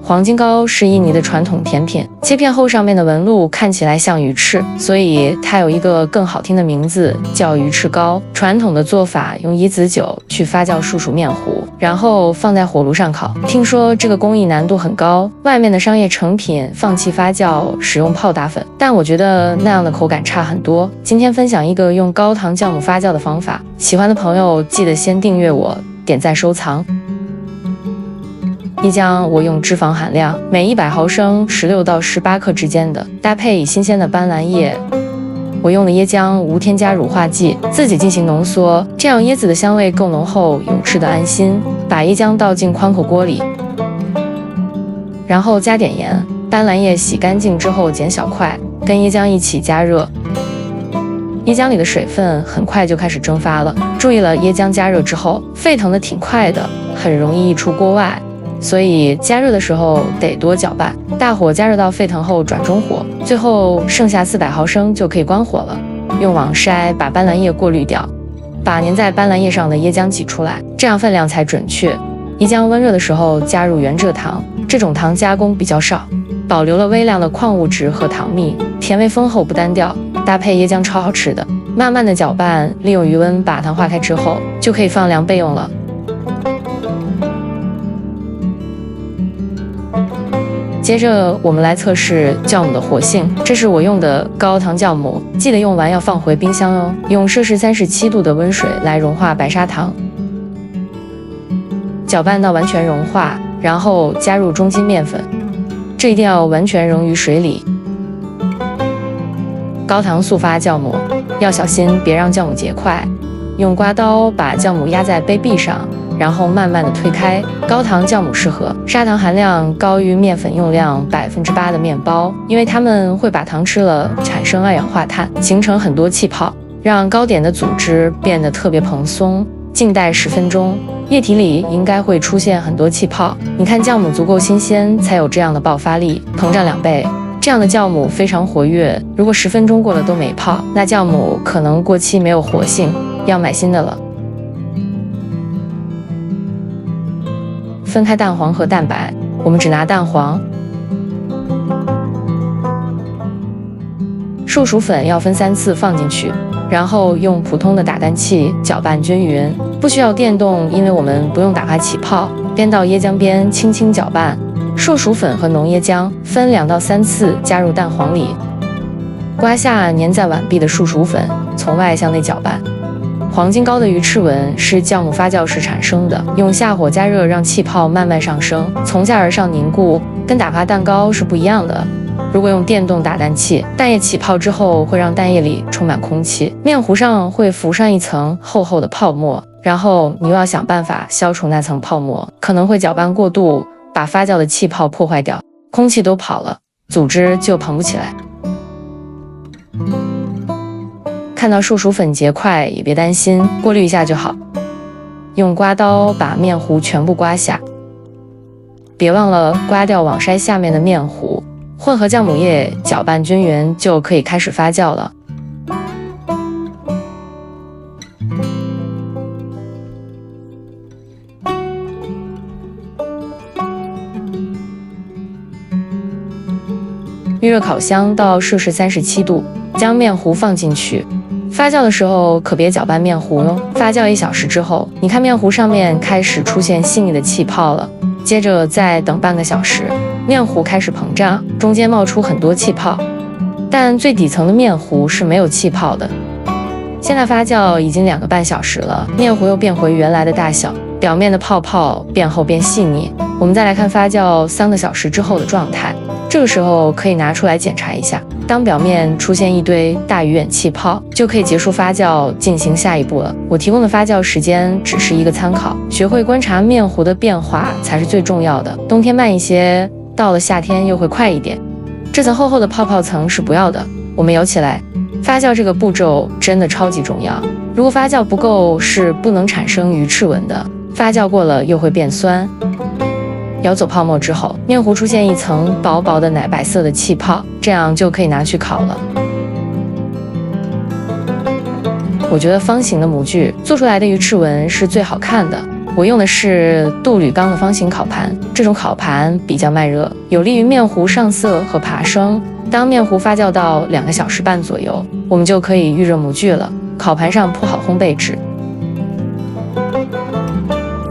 黄金糕是印尼的传统甜品，切片后上面的纹路看起来像鱼翅，所以它有一个更好听的名字叫鱼翅糕。传统的做法用椰子酒去发酵树薯面糊，然后放在火炉上烤。听说这个工艺难度很高，外面的商业成品放弃发酵，使用泡打粉，但我觉得那样的口感差很多。今天分享一个用高糖酵母发酵的方法，喜欢的朋友记得先订阅我，点赞收藏。椰浆我用脂肪含量每100毫升16到18克之间的，搭配以新鲜的斑斓叶。我用的椰浆无添加乳化剂，自己进行浓缩，这样椰子的香味更浓厚，有吃的安心。把椰浆倒进宽口锅里，然后加点盐，斑斓叶洗干净之后剪小块，跟椰浆一起加热。椰浆里的水分很快就开始蒸发了，注意了，椰浆加热之后沸腾的挺快的，很容易溢出锅外。所以加热的时候得多搅拌，大火加热到沸腾后转中火，最后剩下400毫升就可以关火了。用网筛把斑斓叶过滤掉，把粘在斑斓叶上的椰浆挤出来，这样分量才准确。椰浆温热的时候加入原蔗糖，这种糖加工比较少，保留了微量的矿物质和糖蜜，甜味丰厚不单调，搭配椰浆超好吃的。慢慢的搅拌，利用余温把糖化开之后，就可以放凉备用了。接着我们来测试酵母的活性，这是我用的高糖酵母，记得用完要放回冰箱哦。用摄氏37度的温水来融化白砂糖，搅拌到完全融化，然后加入中筋面粉，这一定要完全溶于水里。高糖速发酵母要小心，别让酵母结块。用刮刀把酵母压在杯壁上，然后慢慢的推开。高糖酵母适合砂糖含量高于面粉用量8%的面包，因为它们会把糖吃了产生二氧化碳，形成很多气泡，让糕点的组织变得特别蓬松。静待10分钟，液体里应该会出现很多气泡。你看酵母足够新鲜才有这样的爆发力，膨胀2倍。这样的酵母非常活跃，如果10分钟过了都没泡，那酵母可能过期没有活性，要买新的了。分开蛋黄和蛋白，我们只拿蛋黄。树薯粉要分3次放进去，然后用普通的打蛋器搅拌均匀，不需要电动，因为我们不用打它起泡。边倒椰浆边轻轻搅拌。树薯粉和浓椰浆分2到3次加入蛋黄里，刮下粘在碗壁的树薯粉，从外向内搅拌。黄金糕的鱼翅纹是酵母发酵时产生的，用下火加热让气泡慢慢上升，从下而上凝固，跟打发蛋糕是不一样的。如果用电动打蛋器，蛋液起泡之后会让蛋液里充满空气，面糊上会浮上一层厚厚的泡沫，然后你又要想办法消除那层泡沫，可能会搅拌过度，把发酵的气泡破坏掉，空气都跑了，组织就膨不起来。看到树薯粉结块也别担心，过滤一下就好。用刮刀把面糊全部刮下，别忘了刮掉网筛下面的面糊。混合酵母液搅拌均匀就可以开始发酵了。预热烤箱到摄氏37度，将面糊放进去。发酵的时候可别搅拌面糊哟。发酵1小时之后，你看面糊上面开始出现细腻的气泡了。接着再等半个小时，面糊开始膨胀，中间冒出很多气泡，但最底层的面糊是没有气泡的。现在发酵已经2个半小时了，面糊又变回原来的大小，表面的泡泡变厚变细腻。我们再来看发酵3个小时之后的状态，这个时候可以拿出来检查一下。当表面出现一堆大鱼眼气泡，就可以结束发酵，进行下一步了。我提供的发酵时间只是一个参考，学会观察面糊的变化才是最重要的。冬天慢一些，到了夏天又会快一点。这层厚厚的泡泡层是不要的，我们舀起来。发酵这个步骤真的超级重要，如果发酵不够是不能产生鱼翅纹的，发酵过了又会变酸。舀走泡沫之后，面糊出现一层薄薄的奶白色的气泡，这样就可以拿去烤了。我觉得方形的模具做出来的鱼翅纹是最好看的，我用的是镀铝钢的方形烤盘，这种烤盘比较耐热，有利于面糊上色和爬升。当面糊发酵到2个小时半左右，我们就可以预热模具了。烤盘上铺好烘焙纸。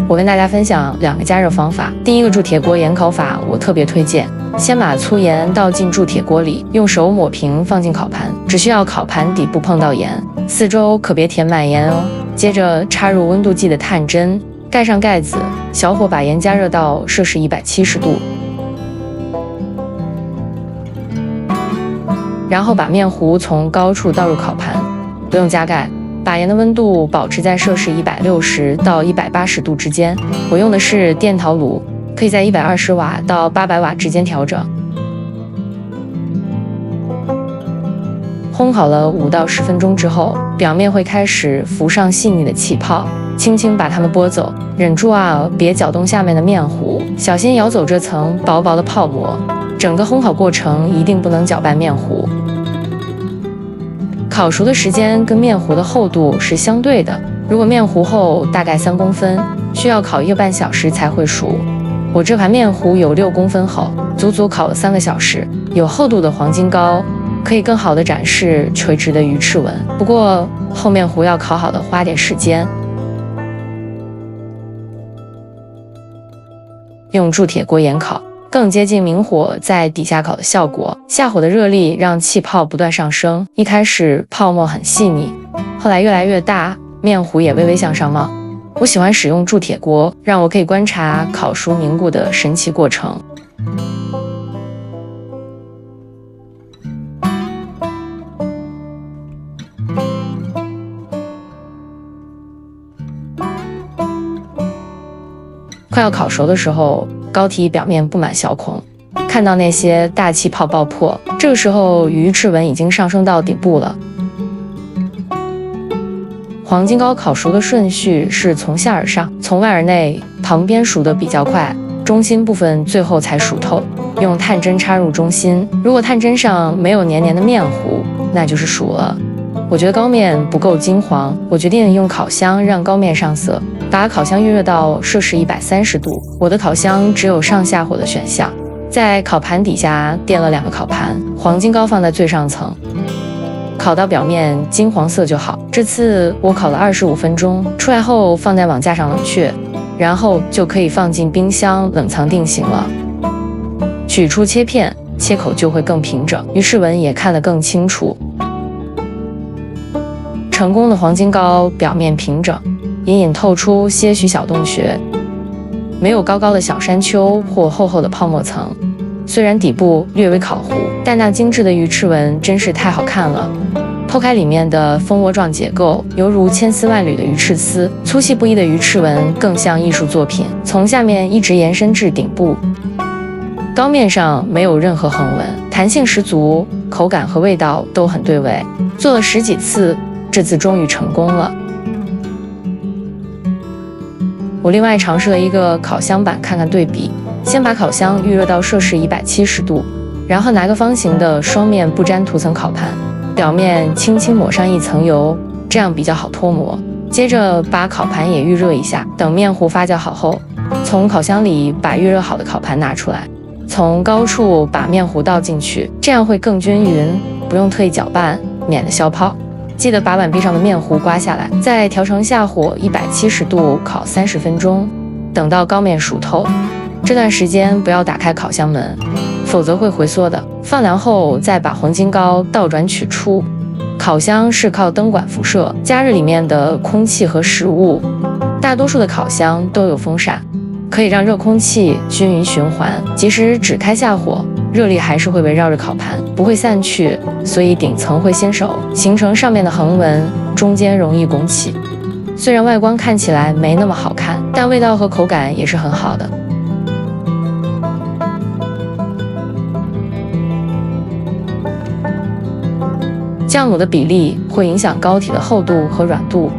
我跟大家分享2个加热方法。第一个铸铁锅盐烤法，我特别推荐。先把粗盐倒进铸铁锅里，用手抹平放进烤盘，只需要烤盘底部碰到盐，四周可别填满盐哦。接着插入温度计的探针，盖上盖子，小火把盐加热到摄氏170度，然后把面糊从高处倒入烤盘，不用加盖，把盐的温度保持在摄氏160到180度之间。我用的是电陶炉，可以在120瓦到800瓦之间调整。烘好了5到10分钟之后，表面会开始浮上细腻的气泡，轻轻把它们拨走，忍住啊，别搅动下面的面糊，小心咬走这层薄薄的泡沫。整个烘烤过程一定不能搅拌面糊。烤熟的时间跟面糊的厚度是相对的，如果面糊厚大概3公分，需要烤1个半小时才会熟。我这盘面糊有6公分厚，足足烤了3个小时。有厚度的黄金糕可以更好地展示垂直的鱼翅纹，不过厚面糊要烤好的花点时间。用铸铁锅盐烤，更接近明火在底下烤的效果。下火的热力让气泡不断上升，一开始泡沫很细腻，后来越来越大，面糊也微微向上冒。我喜欢使用铸铁锅，让我可以观察烤熟凝固的神奇过程。快要烤熟的时候，糕体表面布满小孔，看到那些大气泡爆破，这个时候鱼翅纹已经上升到顶部了。黄金糕烤熟的顺序是从下而上，从外而内，旁边熟得比较快，中心部分最后才熟透。用探针插入中心，如果探针上没有黏黏的面糊，那就是熟了。我觉得糕面不够金黄，我决定用烤箱让糕面上色，把烤箱预热到摄氏130度。我的烤箱只有上下火的选项，在烤盘底下垫了2个烤盘，黄金糕放在最上层，烤到表面金黄色就好。这次我烤了25分钟，出来后放在网架上冷却，然后就可以放进冰箱冷藏定型了。取出切片，切口就会更平整，鱼翅纹也看得更清楚。成功的黄金糕表面平整，隐隐透出些许小洞穴，没有高高的小山丘或厚厚的泡沫层。虽然底部略微烤糊，但那精致的鱼翅纹真是太好看了。剖开里面的蜂窝状结构，犹如千丝万缕的鱼翅丝，粗细不一的鱼翅纹更像艺术作品，从下面一直延伸至顶部。糕面上没有任何横纹，弹性十足，口感和味道都很对味。做了10几次，这次终于成功了。我另外尝试了一个烤箱版，看看对比。先把烤箱预热到摄氏170度，然后拿个方形的双面不粘涂层烤盘，表面轻轻抹上一层油，这样比较好脱模。接着把烤盘也预热一下，等面糊发酵好后，从烤箱里把预热好的烤盘拿出来，从高处把面糊倒进去，这样会更均匀，不用特意搅拌，免得消泡。记得把碗壁上的面糊刮下来，再调成下火170度烤30分钟，等到糕面熟透。这段时间不要打开烤箱门，否则会回缩的。放凉后再把黄金糕倒转取出。烤箱是靠灯管辐射加热里面的空气和食物，大多数的烤箱都有风扇，可以让热空气均匀循环。即使只开下火，热力还是会围绕着烤盘，不会散去，所以顶层会先熟，形成上面的横纹，中间容易拱起。虽然外观看起来没那么好看，但味道和口感也是很好的。酵母的比例会影响糕体的厚度和软度。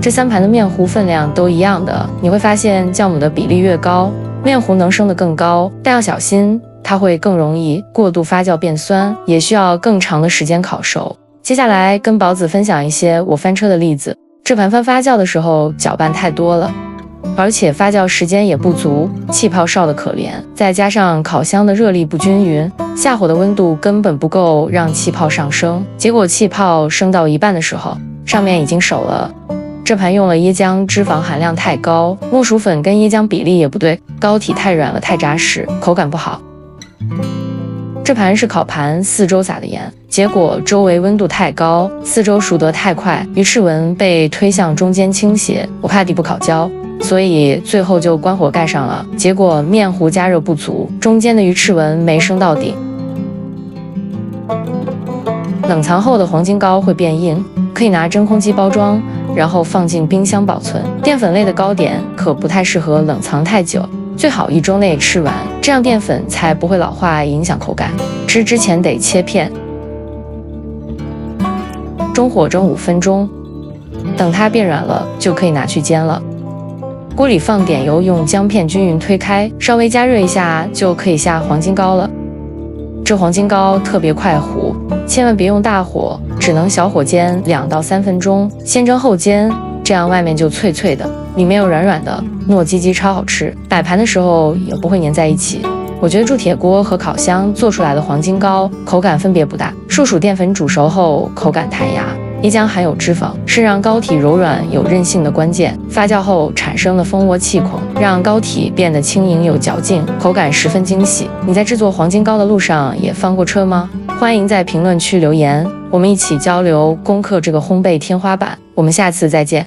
这3盘的面糊分量都一样的，你会发现酵母的比例越高，面糊能升得更高，但要小心，它会更容易过度发酵变酸，也需要更长的时间烤熟。接下来跟宝子分享一些我翻车的例子。这盘饭发酵的时候搅拌太多了，而且发酵时间也不足，气泡少得可怜，再加上烤箱的热力不均匀，下火的温度根本不够让气泡上升，结果气泡升到一半的时候，上面已经熟了。这盘用了椰浆，脂肪含量太高，木薯粉跟椰浆比例也不对，膏体太软了，太扎实，口感不好。这盘是烤盘，四周撒的盐，结果周围温度太高，四周熟得太快，鱼翅纹被推向中间倾斜，我怕底部烤焦，所以最后就关火盖上了，结果面糊加热不足，中间的鱼翅纹没升到顶。冷藏后的黄金糕会变硬，可以拿真空机包装，然后放进冰箱保存。淀粉类的糕点可不太适合冷藏太久，最好1周内吃完，这样淀粉才不会老化影响口感。吃之前得切片，中火蒸5分钟，等它变软了就可以拿去煎了。锅里放点油，用姜片均匀推开，稍微加热一下就可以下黄金糕了。这黄金糕特别快糊，千万别用大火，只能小火煎2到3分钟，先蒸后煎，这样外面就脆脆的，里面又软软的，糯叽叽，超好吃。摆盘的时候也不会粘在一起。我觉得铸铁锅和烤箱做出来的黄金糕口感分别不大，树薯淀粉煮熟后口感弹牙，椰浆含有脂肪，是让糕体柔软有韧性的关键。发酵后产生的蜂窝气孔，让糕体变得轻盈有嚼劲，口感十分惊喜。你在制作黄金糕的路上也翻过车吗？欢迎在评论区留言，我们一起交流攻克这个烘焙天花板。我们下次再见。